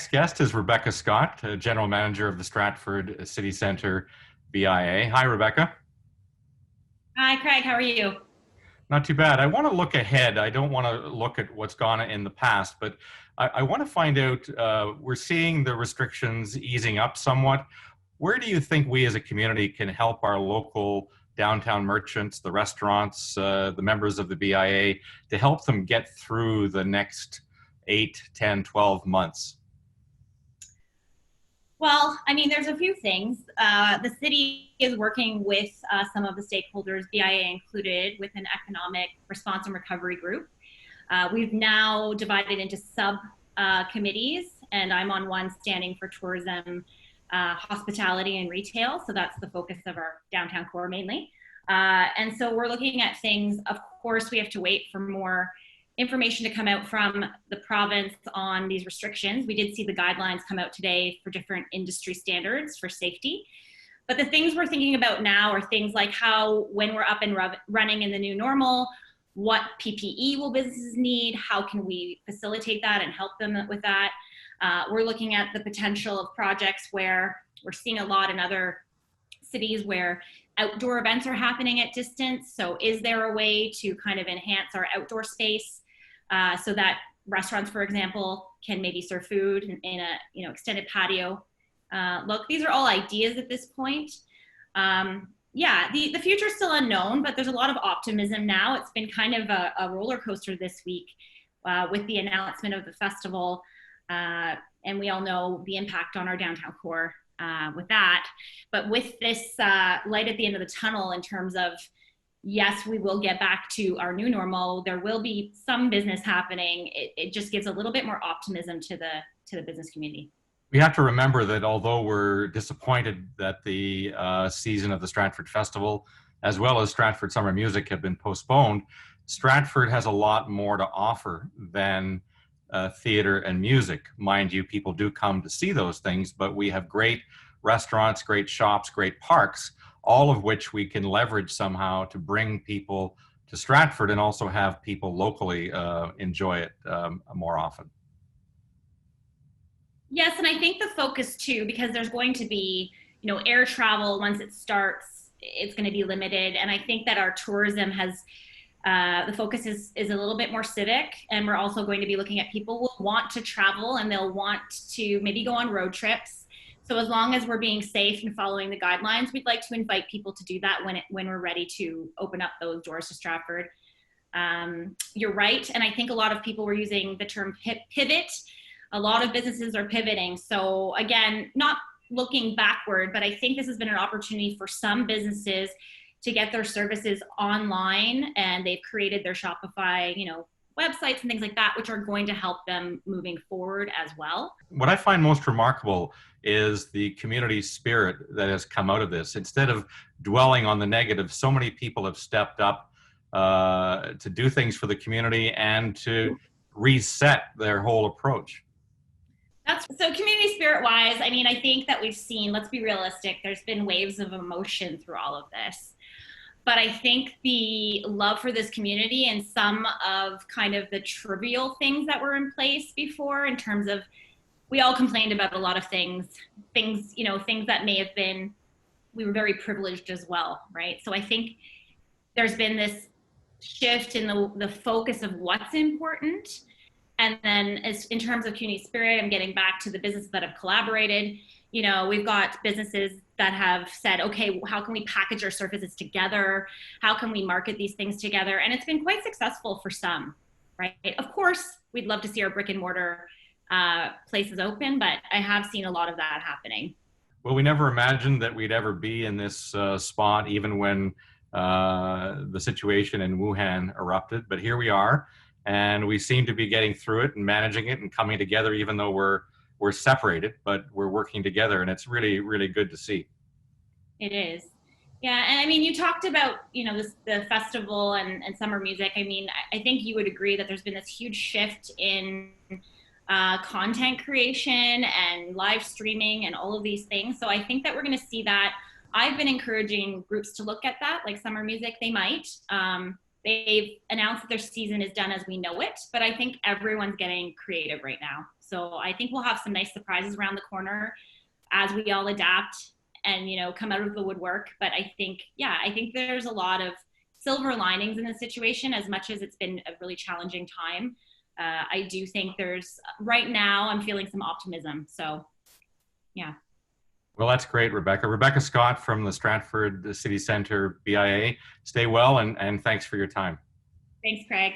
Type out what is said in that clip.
next guest is Rebecca Scott, General Manager of the Stratford City Centre BIA. Hi, Rebecca. Hi, Craig. How are you? Not too bad. I want to look ahead. I don't want to look at what's gone in the past, but I want to find out, we're seeing the restrictions easing up somewhat. Where do you think we as a community can help our local downtown merchants, the restaurants, the members of the BIA, to help them get through the next 8, 10, 12 months? Well, I mean, there's a few things. The city is working with some of the stakeholders, BIA included, with an economic response and recovery group. We've now divided into sub-committees, and I'm on one standing for tourism, hospitality, and retail. So that's the focus of our downtown core mainly. And so we're looking at things. Of course, we have to wait for more information to come out from the province on these restrictions. We did see the guidelines come out today for different industry standards for safety. But the things we're thinking about now are things like how, when we're up and running in the new normal, what PPE will businesses need? How can we facilitate that and help them with that? We're looking at the potential of projects where we're seeing a lot in other cities where outdoor events are happening at distance. So is there a way to kind of enhance our outdoor space so that restaurants, for example, can maybe serve food in a extended patio look? These are all ideas at this point. Yeah, the future is still unknown, but there's a lot of optimism now. It's been kind of a roller coaster this week with the announcement of the festival, and we all know the impact on our downtown core with that. But with this light at the end of the tunnel in terms of, yes, we will get back to our new normal, there will be some business happening. It just gives a little bit more optimism to the business community. We have to remember that although we're disappointed that the season of the Stratford Festival, as well as Stratford Summer Music, have been postponed, Stratford has a lot more to offer than theater and music. Mind you, people do come to see those things, but we have great restaurants, great shops, great parks, all of which we can leverage somehow to bring people to Stratford and also have people locally enjoy it more often. Yes, and I think the focus too, because there's going to be, air travel once it starts, it's going to be limited. And I think that our tourism has, the focus is a little bit more civic, and we're also going to be looking at people who want to travel and they'll want to maybe go on road trips. So as long as we're being safe and following the guidelines, we'd like to invite people to do that when we're ready to open up those doors to Stratford. You're right, and I think a lot of people were using the term pivot. A lot of businesses are pivoting. So again, not looking backward, but I think this has been an opportunity for some businesses to get their services online, and they've created their Shopify, websites and things like that, which are going to help them moving forward as well. What I find most remarkable is the community spirit that has come out of this. Instead of dwelling on the negative, so many people have stepped up to do things for the community and to reset their whole approach. So community spirit wise, I mean, I think that we've seen, let's be realistic, there's been waves of emotion through all of this. But I think the love for this community and some of kind of the trivial things that were in place before, in terms of, we all complained about a lot of things that may have been, we were very privileged as well, right? So I think there's been this shift in the focus of what's important. And then in terms of community spirit, I'm getting back to the businesses that have collaborated. We've got businesses that have said, okay, how can we package our services together? How can we market these things together? And it's been quite successful for some, right? Of course, we'd love to see our brick and mortar places open, but I have seen a lot of that happening. Well, we never imagined that we'd ever be in this spot, even when the situation in Wuhan erupted, but here we are. And we seem to be getting through it and managing it and coming together, even though we're separated, but we're working together, and it's really, really good to see. It is. Yeah, and I mean, you talked about, the festival and summer music. I mean, I think you would agree that there's been this huge shift in content creation and live streaming and all of these things. So I think that we're going to see that. I've been encouraging groups to look at that, like summer music, they might. They've announced that their season is done as we know it, but I think everyone's getting creative right now. So I think we'll have some nice surprises around the corner as we all adapt and, you know, come out of the woodwork. But I think, yeah, I think there's a lot of silver linings in the situation, as much as it's been a really challenging time. I do think right now, I'm feeling some optimism. So, yeah. Well, that's great, Rebecca. Rebecca Scott from the Stratford City Centre BIA. Stay well, and thanks for your time. Thanks, Craig.